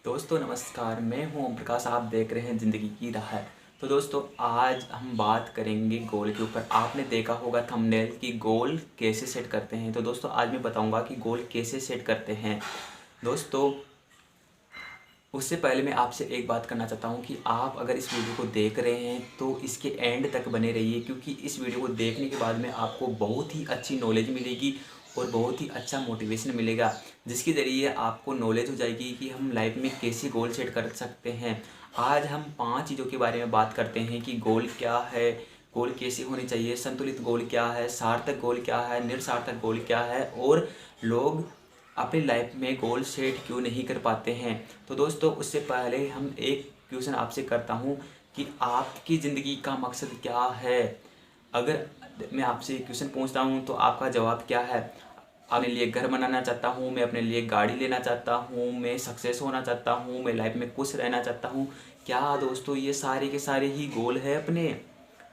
दोस्तों नमस्कार, मैं हूं ओम प्रकाश। आप देख रहे हैं ज़िंदगी की राह। तो दोस्तों आज हम बात करेंगे गोल के ऊपर। आपने देखा होगा थंबनेल कि गोल कैसे सेट करते हैं। तो दोस्तों आज मैं बताऊंगा कि गोल कैसे सेट करते हैं। दोस्तों उससे पहले मैं आपसे एक बात करना चाहता हूं कि आप अगर इस वीडियो को देख रहे हैं तो इसके एंड तक बने रहिए, क्योंकि इस वीडियो को देखने के बाद में आपको बहुत ही अच्छी नॉलेज मिलेगी और बहुत ही अच्छा मोटिवेशन मिलेगा, जिसके ज़रिए आपको नॉलेज हो जाएगी कि हम लाइफ में कैसे गोल सेट कर सकते हैं। आज हम 5 चीज़ों के बारे में बात करते हैं कि गोल क्या है, गोल कैसे होनी चाहिए, संतुलित गोल क्या है, सार्थक गोल क्या है, निरसार्थक गोल क्या है, और लोग अपनी लाइफ में गोल सेट क्यों नहीं कर पाते हैं। तो दोस्तों उससे पहले हम एक क्वेश्चन आपसे करता हूँ कि आपकी ज़िंदगी का मकसद क्या है। अगर मैं आपसे एक क्वेश्चन पूछता हूँ तो आपका जवाब क्या है। अपने लिए घर बनाना चाहता हूँ, मैं अपने लिए गाड़ी लेना चाहता हूँ, मैं सक्सेस होना चाहता हूँ, मैं लाइफ में खुश रहना चाहता हूँ। क्या दोस्तों ये सारे के सारे ही गोल है अपने?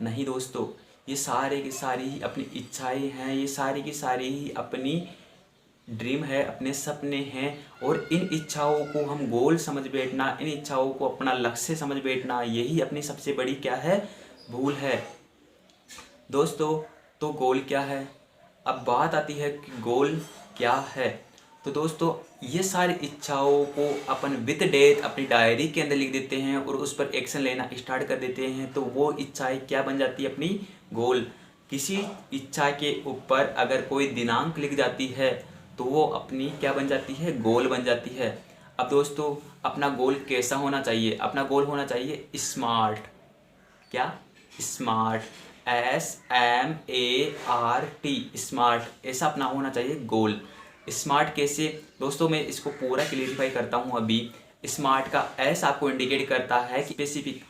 नहीं दोस्तों, ये सारे के सारे ही अपनी इच्छाएं हैं, ये सारी की सारी ही अपनी ड्रीम है, अपने सपने हैं। और इन इच्छाओं को हम गोल समझ बैठना, इन इच्छाओं को अपना लक्ष्य समझ बैठना, यही अपनी सबसे बड़ी क्या है, भूल है दोस्तों। तो गोल क्या है? अब बात आती है कि गोल क्या है। तो दोस्तों ये सारी इच्छाओं को अपन विद डेट अपनी डायरी के अंदर लिख देते हैं और उस पर एक्शन लेना स्टार्ट कर देते हैं, तो वो इच्छाएं क्या बन जाती है, अपनी गोल। किसी इच्छा के ऊपर अगर कोई दिनांक लिख जाती है तो वो अपनी क्या बन जाती है, गोल बन जाती है। अब दोस्तों अपना गोल कैसा होना चाहिए? अपना गोल होना चाहिए स्मार्ट। क्या? स्मार्ट, SMART, स्मार्ट, ऐसा अपना होना चाहिए गोल। स्मार्ट कैसे? दोस्तों मैं इसको पूरा क्लियरिफाई करता हूँ अभी। स्मार्ट का एस आपको इंडिकेट करता है कि स्पेसिफिक,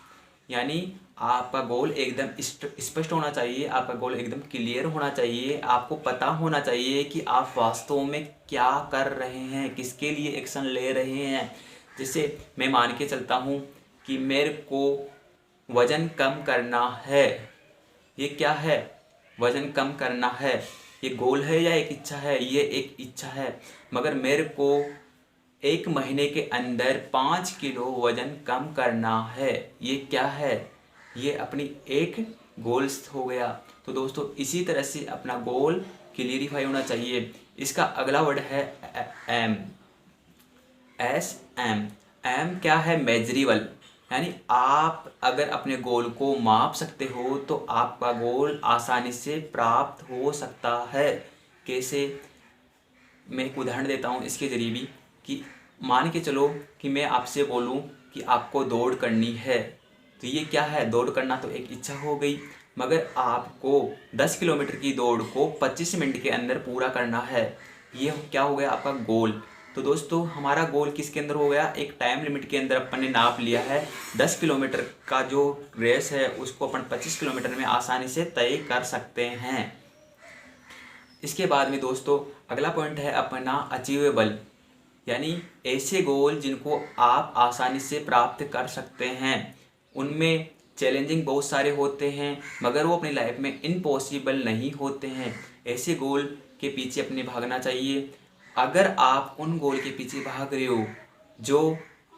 यानी आपका गोल एकदम स्पष्ट होना चाहिए, आपका गोल एकदम क्लियर होना चाहिए, आपको पता होना चाहिए कि आप वास्तव में क्या कर रहे हैं, किसके लिए एक्शन ले रहे हैं। जैसे मैं मान के चलता हूँ कि मेरे को वज़न कम करना है। ये क्या है? वज़न कम करना है। ये गोल है या एक इच्छा है? ये एक इच्छा है। मगर मेरे को 1 महीने के अंदर 5 किलो वज़न कम करना है। ये क्या है? ये अपनी एक गोल्स हो गया। तो दोस्तों इसी तरह से अपना गोल क्लियरिफाई होना चाहिए। इसका अगला वर्ड है एम, एम। एम क्या है? मेजरेबल, यानी आप अगर अपने गोल को माप सकते हो तो आपका गोल आसानी से प्राप्त हो सकता है। कैसे? मैं एक उदाहरण देता हूँ इसके ज़रिए भी कि मान के चलो कि मैं आपसे बोलूँ कि आपको दौड़ करनी है, तो ये क्या है? दौड़ करना तो एक इच्छा हो गई, मगर आपको 10 किलोमीटर की दौड़ को 25 मिनट के अंदर पूरा करना है। ये क्या हो गया? आपका गोल। तो दोस्तों हमारा गोल किसके अंदर हो गया? एक टाइम लिमिट के अंदर अपन ने नाप लिया है। 10 किलोमीटर का जो रेस है उसको अपन 25 किलोमीटर में आसानी से तय कर सकते हैं। इसके बाद में दोस्तों अगला पॉइंट है अपना अचीवेबल, यानी ऐसे गोल जिनको आप आसानी से प्राप्त कर सकते हैं। उनमें चैलेंजिंग बहुत सारे होते हैं मगर वो अपनी लाइफ में इम्पॉसिबल नहीं होते हैं। ऐसे गोल के पीछे अपने भागना चाहिए। अगर आप उन गोल के पीछे भाग रहे हो जो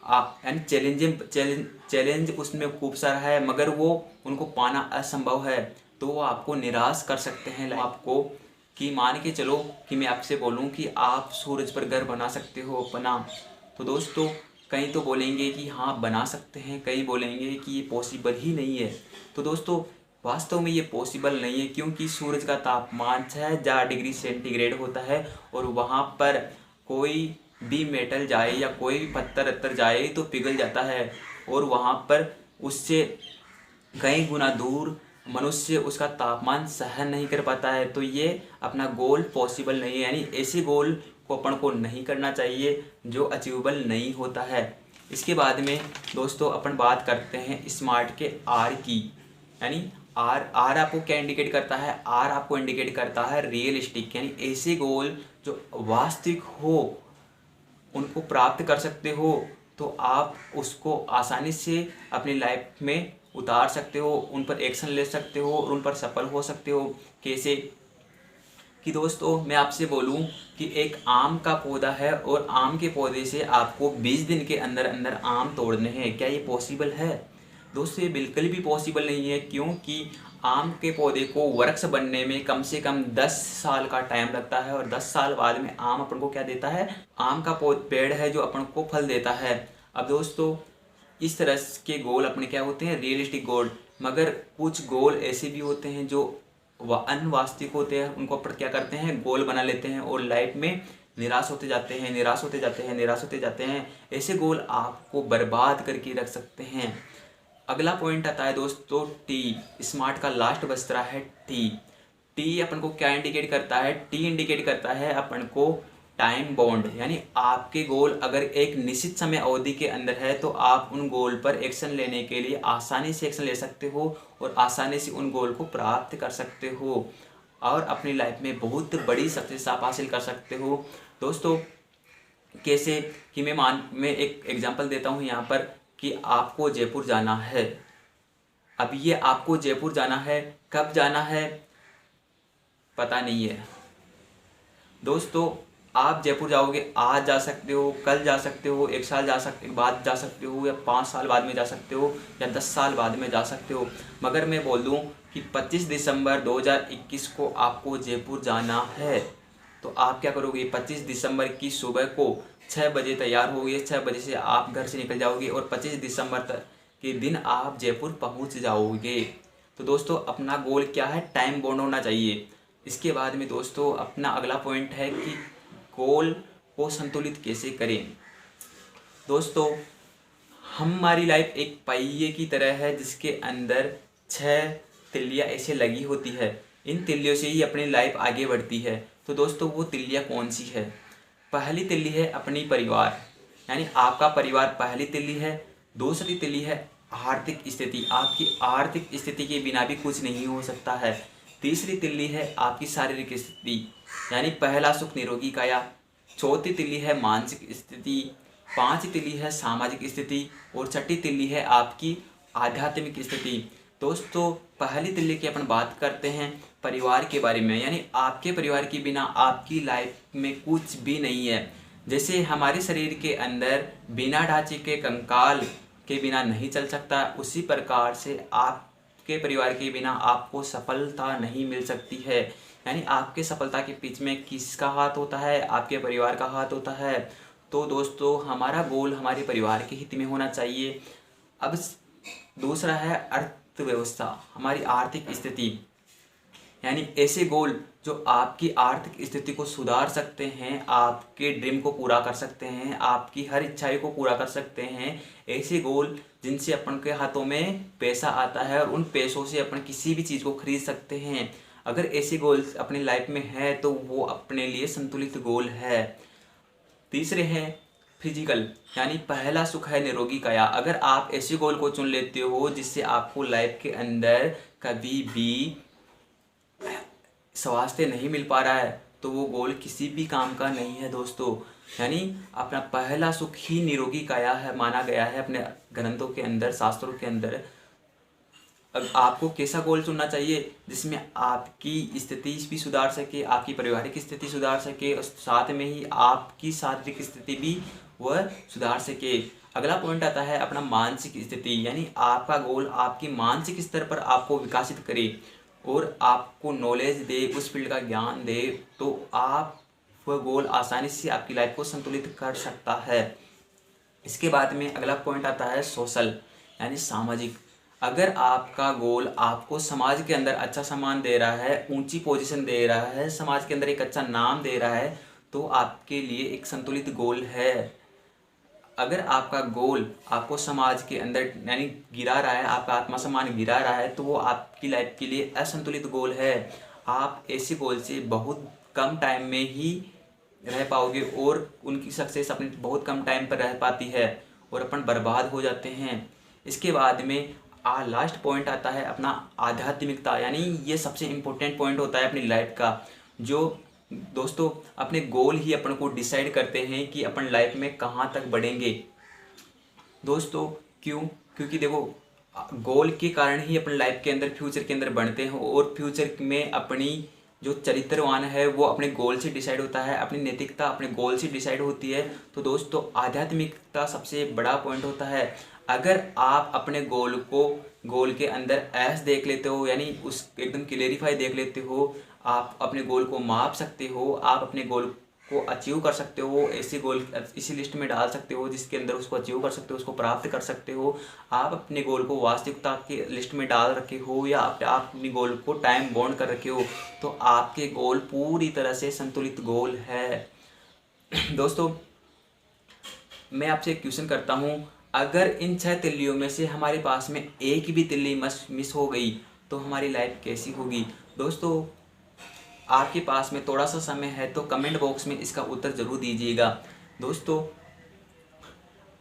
आप यानी चैलेंज उसमें खूब सारा है मगर वो उनको पाना असंभव है, तो वो आपको निराश कर सकते हैं। आपको कि मान के चलो कि मैं आपसे बोलूं कि आप सूरज पर घर बना सकते हो अपना, तो दोस्तों कई तो बोलेंगे कि हाँ बना सकते हैं, कई बोलेंगे कि ये पॉसिबल ही नहीं है। तो दोस्तों वास्तव में ये पॉसिबल नहीं है, क्योंकि सूरज का तापमान 6000 डिग्री सेंटीग्रेड होता है और वहाँ पर कोई भी मेटल जाए या कोई भी पत्थर अत्तर जाए तो पिघल जाता है, और वहाँ पर उससे कई गुना दूर मनुष्य उसका तापमान सहन नहीं कर पाता है। तो ये अपना गोल पॉसिबल नहीं है, यानी ऐसे गोल को अपन को नहीं करना चाहिए जो अचीवेबल नहीं होता है। इसके बाद में दोस्तों अपन बात करते हैं स्मार्ट के आर की, यानी आर आर आपको क्या इंडिकेट करता है? आर आपको इंडिकेट करता है रियलिस्टिक, यानी ऐसे गोल जो वास्तविक हो, उनको प्राप्त कर सकते हो, तो आप उसको आसानी से अपनी लाइफ में उतार सकते हो, उन पर एक्शन ले सकते हो और उन पर सफल हो सकते हो। कैसे? कि दोस्तों मैं आपसे बोलूं कि एक आम का पौधा है और आम के पौधे से आपको 20 दिन के अंदर अंदर आम तोड़ने हैं, क्या ये पॉसिबल है? दोस्तों ये बिल्कुल भी पॉसिबल नहीं है, क्योंकि आम के पौधे को वृक्ष बनने में कम से कम 10 साल का टाइम लगता है और 10 साल बाद में आम अपन को क्या देता है? आम का पेड़ है जो अपन को फल देता है। अब दोस्तों इस तरह के गोल अपने क्या होते हैं? रियलिस्टिक गोल। मगर कुछ गोल ऐसे भी होते हैं जो अनवास्तविक होते हैं, उनको अपन क्या करते हैं? गोल बना लेते हैं और लाइफ में निराश होते जाते हैं, निराश होते जाते हैं, निराश होते जाते हैं। ऐसे गोल आपको बर्बाद करके रख सकते हैं। अगला पॉइंट आता है दोस्तों टी। स्मार्ट का लास्ट बच रहा है टी। टी अपन को क्या इंडिकेट करता है? टी इंडिकेट करता है अपन को टाइम बॉन्ड, यानी आपके गोल अगर एक निश्चित समय अवधि के अंदर है तो आप उन गोल पर एक्शन लेने के लिए आसानी से एक्शन ले सकते हो और आसानी से उन गोल को प्राप्त कर सकते हो और अपनी लाइफ में बहुत बड़ी सक्सेस आप हासिल कर सकते हो। दोस्तों कैसे कि मैं एक एग्जांपल देता हूँ यहाँ पर कि आपको जयपुर जाना है। अब ये आपको जयपुर जाना है, कब जाना है पता नहीं है। दोस्तों आप जयपुर जाओगे, आज जा सकते हो, कल जा सकते हो, एक साल बाद जा सकते हो, या 5 साल बाद में जा सकते हो, या 10 साल बाद में जा सकते हो। मगर मैं बोल दूं कि 25 दिसंबर 2021 को आपको जयपुर जाना है तो आप क्या करोगे? 25 दिसंबर की सुबह को 6 बजे तैयार होगे, 6 बजे से आप घर से निकल जाओगे और 25 दिसंबर तक के दिन आप जयपुर पहुंच जाओगे। तो दोस्तों अपना गोल क्या है? टाइम बाउंड होना चाहिए। इसके बाद में दोस्तों अपना अगला पॉइंट है कि गोल को संतुलित कैसे करें। दोस्तों हमारी लाइफ एक पहिए की तरह है जिसके अंदर 6 तिल्लियाँ ऐसे लगी होती है। इन तिल्लियों से ही अपनी लाइफ आगे बढ़ती है। तो दोस्तों वो तिल्लियाँ कौन सी है? पहली तिल्ली है अपनी परिवार, यानी आपका परिवार पहली तिल्ली है। दूसरी तिल्ली है आर्थिक स्थिति, आपकी आर्थिक स्थिति के बिना भी कुछ नहीं हो सकता है। तीसरी तिल्ली है आपकी शारीरिक स्थिति, यानी पहला सुख निरोगी काया। चौथी तिल्ली है मानसिक स्थिति। पांचवी तिल्ली है सामाजिक स्थिति और छठी तिल्ली है आपकी आध्यात्मिक स्थिति। दोस्तों पहली तिल्ली की अपन बात करते हैं परिवार के बारे में, यानी आपके परिवार के बिना आपकी लाइफ में कुछ भी नहीं है। जैसे हमारे शरीर के अंदर बिना ढांचे के कंकाल के बिना नहीं चल सकता, उसी प्रकार से आपके परिवार के बिना आपको सफलता नहीं मिल सकती है। यानी आपके सफलता के पीछे में किसका हाथ होता है? आपके परिवार का हाथ होता है। तो दोस्तों हमारा गोल हमारे परिवार के हित में होना चाहिए। अब दूसरा है अर्थव्यवस्था, हमारी आर्थिक स्थिति, यानी ऐसे गोल जो आपकी आर्थिक स्थिति को सुधार सकते हैं, आपके ड्रीम को पूरा कर सकते हैं, आपकी हर इच्छाएं को पूरा कर सकते हैं। ऐसे गोल जिनसे अपन के हाथों में पैसा आता है और उन पैसों से अपन किसी भी चीज़ को खरीद सकते हैं। अगर ऐसे गोल्स अपनी लाइफ में है तो वो अपने लिए संतुलित गोल है। तीसरे हैं फिजिकल, यानी पहला सुख है निरोगी काया। अगर आप ऐसे गोल को चुन लेते हो जिससे आपको लाइफ के अंदर कभी भी स्वास्थ्य नहीं मिल पा रहा है तो वो गोल किसी भी काम का नहीं है दोस्तों। यानी अपना पहला सुख ही निरोगी काया है माना गया है अपने ग्रंथों के अंदर, शास्त्रों के अंदर। अब आपको कैसा गोल चुनना चाहिए जिसमें आपकी स्थिति भी सुधार सके, आपकी पारिवारिक स्थिति सुधार सके और साथ में ही आपकी शारीरिक स्थिति भी वह सुधार सके। अगला पॉइंट आता है अपना मानसिक स्थिति, यानी आपका गोल आपकी मानसिक स्तर पर आपको विकसित करे और आपको नॉलेज दे, उस फील्ड का ज्ञान दे, तो आप वह गोल आसानी से आपकी लाइफ को संतुलित कर सकता है। इसके बाद में अगला पॉइंट आता है सोशल, यानी सामाजिक। अगर आपका गोल आपको समाज के अंदर अच्छा सम्मान दे रहा है, ऊंची पोजीशन दे रहा है, समाज के अंदर एक अच्छा नाम दे रहा है, तो आपके लिए एक संतुलित गोल है। अगर आपका गोल आपको समाज के अंदर यानी गिरा रहा है, आपका आत्मसम्मान गिरा रहा है, तो वो आपकी लाइफ के लिए असंतुलित गोल है। आप ऐसे गोल से बहुत कम टाइम में ही रह पाओगे और उनकी सक्सेस अपने बहुत कम टाइम पर रह पाती है और अपन बर्बाद हो जाते हैं। इसके बाद में लास्ट पॉइंट आता है अपना आध्यात्मिकता, यानी ये सबसे इम्पोर्टेंट पॉइंट होता है अपनी लाइफ का, जो दोस्तों अपने गोल ही अपन को डिसाइड करते हैं कि अपन लाइफ में कहाँ तक बढ़ेंगे। दोस्तों क्योंकि देखो गोल के कारण ही अपन लाइफ के अंदर फ्यूचर के अंदर बढ़ते हैं और फ्यूचर में अपनी जो चरित्रवान है वो अपने गोल से डिसाइड होता है, अपनी नैतिकता अपने गोल से डिसाइड होती है। तो दोस्तों आध्यात्मिकता सबसे बड़ा पॉइंट होता है। अगर आप अपने गोल के अंदर ऐस देख लेते हो, यानी उस एकदम क्लेरिफाई देख लेते हो, आप अपने गोल को माप सकते हो, आप अपने गोल को अचीव कर सकते हो, ऐसी गोल इसी लिस्ट में डाल सकते हो जिसके अंदर उसको अचीव कर सकते हो, उसको प्राप्त कर सकते हो। आप अपने गोल को वास्तविकता की लिस्ट में डाल रखे हो या आप अपने गोल को टाइम बाउंड कर रखे हो, तो आपके गोल पूरी तरह से संतुलित गोल है। दोस्तों मैं आपसे एक क्वेश्चन करता हूँ, अगर इन 6 तिल्लियों में से हमारे पास में एक भी तिल्ली मिस हो गई तो हमारी लाइफ कैसी होगी? दोस्तों आपके पास में थोड़ा सा समय है तो कमेंट बॉक्स में इसका उत्तर ज़रूर दीजिएगा। दोस्तों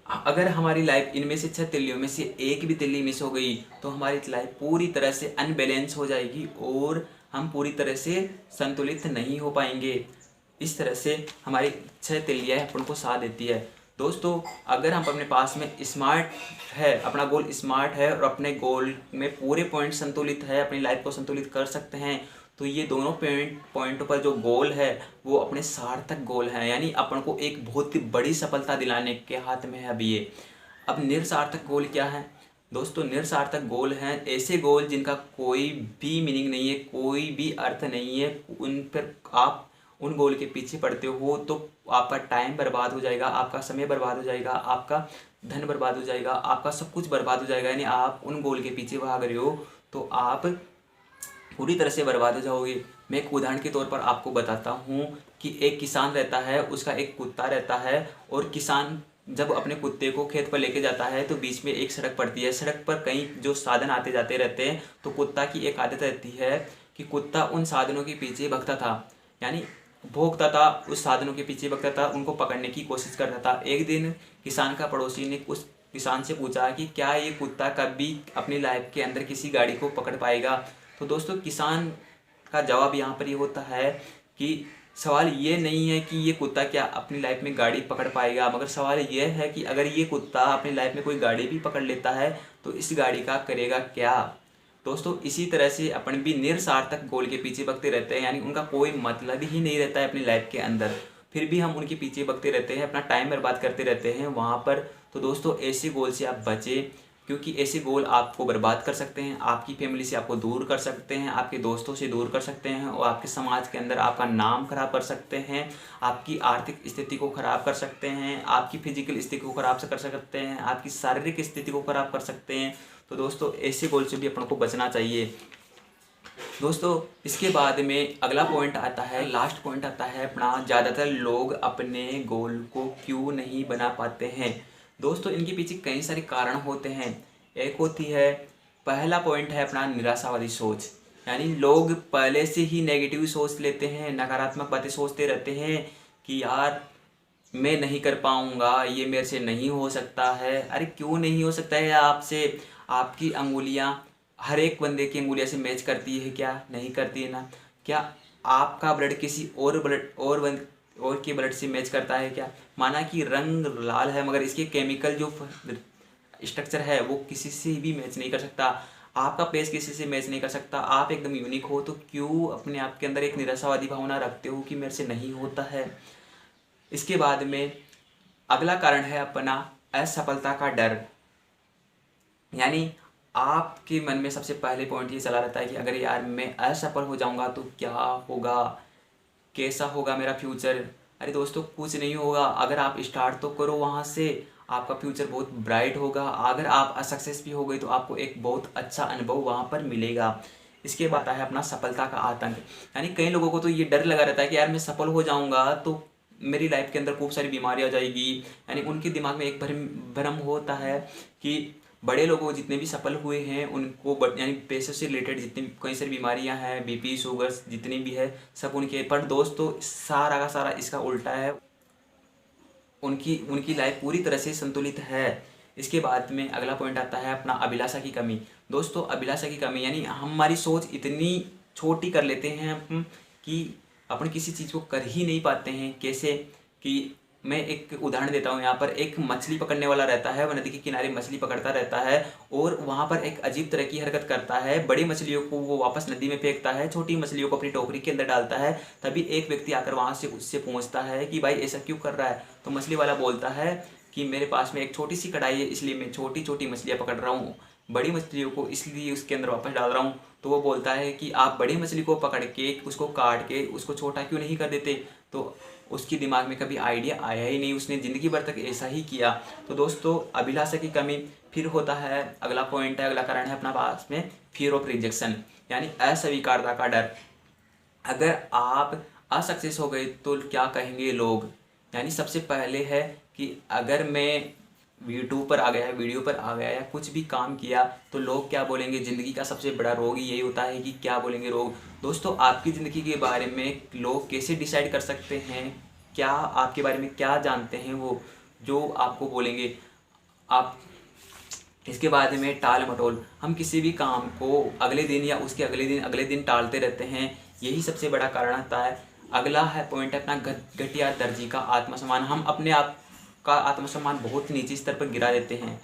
अगर हमारी लाइफ इनमें से 6 तिल्लियों में से एक भी तिल्ली मिस हो गई तो हमारी लाइफ पूरी तरह से अनबैलेंस हो जाएगी और हम पूरी तरह से संतुलित नहीं हो पाएंगे। इस तरह से हमारी 6 तिल्लियाँ अपन को साथ देती है। दोस्तों अगर हम अपने पास में स्मार्ट है, अपना गोल स्मार्ट है और अपने गोल में पूरे पॉइंट संतुलित है, अपनी लाइफ को संतुलित कर सकते हैं, तो ये दोनों पॉइंटों पर जो गोल है वो अपने सार्थक गोल हैं, यानी अपन को एक बहुत ही बड़ी सफलता दिलाने के हाथ में है अब ये। अब निरसार्थक गोल क्या है? दोस्तों निरसार्थक गोल हैं ऐसे गोल जिनका कोई भी मीनिंग नहीं है, कोई भी अर्थ नहीं है। उन पर आप उन गोल के पीछे पड़ते हो तो आपका टाइम बर्बाद हो जाएगा, आपका समय बर्बाद हो जाएगा, आपका धन बर्बाद हो जाएगा, आपका सब कुछ बर्बाद हो जाएगा। यानी आप उन गोल के पीछे भाग रहे हो तो आप पूरी तरह से बर्बाद हो जाओगे। मैं एक उदाहरण के तौर पर आपको बताता हूँ कि एक किसान रहता है, उसका एक कुत्ता रहता है, और किसान जब अपने कुत्ते को खेत पर लेके जाता है तो बीच में एक सड़क पड़ती है। सड़क पर कई जो साधन आते जाते रहते हैं, तो कुत्ता की एक आदत रहती है कि कुत्ता उन साधनों के पीछे भगता था, यानी भोगता था, उस साधनों के पीछे भगता था, उनको पकड़ने की कोशिश करता था। एक दिन किसान का पड़ोसी ने उस किसान से पूछा कि क्या ये कुत्ता कभी अपनी लाइफ के अंदर किसी गाड़ी को पकड़ पाएगा? तो दोस्तों किसान का जवाब यहाँ पर ये होता है कि सवाल ये नहीं है कि ये कुत्ता क्या अपनी लाइफ में गाड़ी पकड़ पाएगा, मगर सवाल ये है कि अगर ये कुत्ता अपनी लाइफ में कोई गाड़ी भी पकड़ लेता है तो इस गाड़ी का करेगा क्या? दोस्तों इसी तरह से अपन भी निरसार्थक गोल के पीछे भगते रहते हैं, यानी उनका कोई मतलब ही नहीं रहता है अपनी लाइफ के अंदर, फिर भी हम उनके पीछे भगते रहते हैं, अपना टाइम बर्बाद करते रहते हैं वहाँ पर। तो दोस्तों ऐसे गोल से आप बचें, क्योंकि ऐसे गोल आपको बर्बाद कर सकते हैं, आपकी फैमिली से आपको दूर कर सकते हैं, आपके दोस्तों से दूर कर सकते हैं, और आपके समाज के अंदर आपका नाम खराब कर सकते हैं, आपकी आर्थिक स्थिति को खराब कर सकते हैं, आपकी फिजिकल स्थिति को खराब कर सकते हैं, आपकी शारीरिक स्थिति को खराब कर सकते हैं। तो दोस्तों ऐसे गोल से भी अपन को बचना चाहिए। दोस्तों इसके बाद में अगला पॉइंट आता है, लास्ट पॉइंट आता है अपना, ज़्यादातर लोग अपने गोल को क्यों नहीं बना पाते हैं? दोस्तों इनके पीछे कई सारे कारण होते हैं। एक होती है, पहला पॉइंट है अपना निराशावादी सोच, यानी लोग पहले से ही नेगेटिव सोच लेते हैं, नकारात्मक बातें सोचते रहते हैं कि यार मैं नहीं कर पाऊँगा, ये मेरे से नहीं हो सकता है। अरे क्यों नहीं हो सकता है आपसे? आपकी अंगुलियाँ हर एक बंदे की अंगुलियाँ से मैच करती है क्या? नहीं करती है ना। क्या आपका ब्लड किसी और के ब्लड से मैच करता है क्या? माना कि रंग लाल है मगर इसके केमिकल जो स्ट्रक्चर है वो किसी से भी मैच नहीं कर सकता। आपका फेस किसी से मैच नहीं कर सकता। आप एकदम यूनिक हो, तो क्यों अपने आप के अंदर एक निराशावादी भावना रखते हो कि मेरे से नहीं होता है? इसके बाद में अगला कारण है अपना असफलता का डर, यानी आपके मन में सबसे पहले पॉइंट ये चला रहता है कि अगर यार मैं असफल हो जाऊंगा तो क्या होगा, कैसा होगा मेरा फ्यूचर? अरे दोस्तों कुछ नहीं होगा, अगर आप स्टार्ट तो करो वहाँ से, आपका फ्यूचर बहुत ब्राइट होगा। अगर आप असक्सेस भी हो गई तो आपको एक बहुत अच्छा अनुभव वहाँ पर मिलेगा। इसके बाद है अपना सफलता का आतंक, यानी कई लोगों को तो ये डर लगा रहता है कि यार मैं सफल हो जाऊँगा तो मेरी लाइफ के अंदर खूब सारी बीमारी आ जाएगी, यानी उनके दिमाग में एक भ्रम होता है कि बड़े लोगों जितने भी सफल हुए हैं उनको यानी पैसों से रिलेटेड जितनी कई सारी बीमारियां हैं, बीपी शुगर्स जितनी भी है सब उनके। पर दोस्तों सारा का सारा इसका उल्टा है, उनकी उनकी लाइफ पूरी तरह से संतुलित है। इसके बाद में अगला पॉइंट आता है अपना अभिलाषा की कमी। दोस्तों अभिलाषा की कमी यानी हमारी सोच इतनी छोटी कर लेते हैं हम कि अपन किसी चीज़ को कर ही नहीं पाते हैं। कैसे कि मैं एक उदाहरण देता हूँ यहाँ पर। एक मछली पकड़ने वाला रहता है, वह नदी के किनारे मछली पकड़ता रहता है और वहाँ पर एक अजीब तरह की हरकत करता है। बड़ी मछलियों को वो वापस नदी में फेंकता है, छोटी मछलियों को अपनी टोकरी के अंदर डालता है। तभी एक व्यक्ति आकर वहाँ से उससे पूछता है कि भाई ऐसा क्यों कर रहा है। तो मछली वाला बोलता है कि मेरे पास में एक छोटी सी कढ़ाई है, इसलिए मैं छोटी छोटी मछलियाँ पकड़ रहा हूँ, बड़ी मछलियों को इसलिए उसके अंदर वापस डाल रहा हूँ। तो वो बोलता है कि आप बड़ी मछली को पकड़ के उसको काट के उसको छोटा क्यों नहीं कर देते। तो उसकी दिमाग में कभी आइडिया आया ही नहीं, उसने ज़िंदगी भर तक ऐसा ही किया। तो दोस्तों, अभिलाषा की कमी। फिर होता है अगला पॉइंट है, अगला कारण है अपना पास में फियर ऑफ रिजेक्शन, यानी अस्वीकारता का डर। अगर आप असक्सेस हो गए तो क्या कहेंगे लोग। यानी सबसे पहले है कि अगर मैं यूट्यूब पर आ गया, वीडियो पर आ गया या कुछ भी काम किया तो लोग क्या बोलेंगे। ज़िंदगी का सबसे बड़ा रोग ही यही होता है कि क्या बोलेंगे लोग। दोस्तों, आपकी ज़िंदगी के बारे में लोग कैसे डिसाइड कर सकते हैं, क्या आपके बारे में क्या जानते हैं वो, जो आपको बोलेंगे। आप इसके बाद में टाल मटोल, हम किसी भी काम को अगले दिन या उसके अगले दिन टालते रहते हैं, यही सबसे बड़ा कारण होता है। अगला है पॉइंट है अपना घटिया दर्जी का आत्मसम्मान। हम अपने आप का आत्मसम्मान बहुत नीचे स्तर पर गिरा देते हैं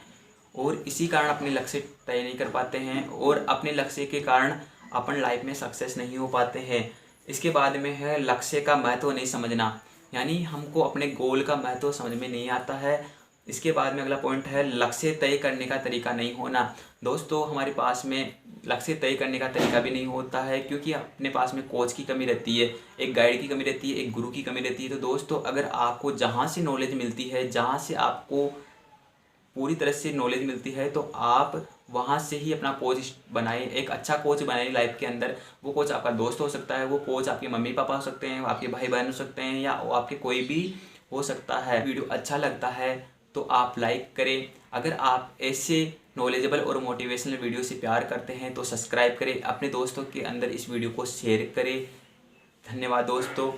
और इसी कारण अपने लक्ष्य तय नहीं कर पाते हैं और अपने लक्ष्य के कारण अपन लाइफ में सक्सेस नहीं हो पाते हैं। इसके बाद में है लक्ष्य का महत्व नहीं समझना, यानी हमको अपने गोल का महत्व समझ में नहीं आता है। इसके बाद में अगला पॉइंट है लक्ष्य तय करने का तरीका नहीं होना। दोस्तों, हमारे पास में लक्ष्य तय करने का तरीका भी नहीं होता है क्योंकि अपने पास में कोच की कमी रहती है, एक गाइड की कमी रहती है, एक गुरु की कमी रहती है। तो दोस्तों, अगर आपको जहाँ से नॉलेज मिलती है, जहाँ से आपको पूरी तरह से नॉलेज मिलती है, तो आप वहाँ से ही अपना कोच बनाए, एक अच्छा कोच बनाए लाइफ के अंदर। वो कोच आपका दोस्त हो सकता है, वो कोच आपके मम्मी पापा हो सकते हैं, आपके भाई बहन हो सकते हैं, या आपके कोई भी हो सकता है। वीडियो अच्छा लगता है तो आप लाइक करें। अगर आप ऐसे नॉलेजेबल और मोटिवेशनल वीडियो से प्यार करते हैं तो सब्सक्राइब करें, अपने दोस्तों के अंदर इस वीडियो को शेयर करें। धन्यवाद दोस्तों।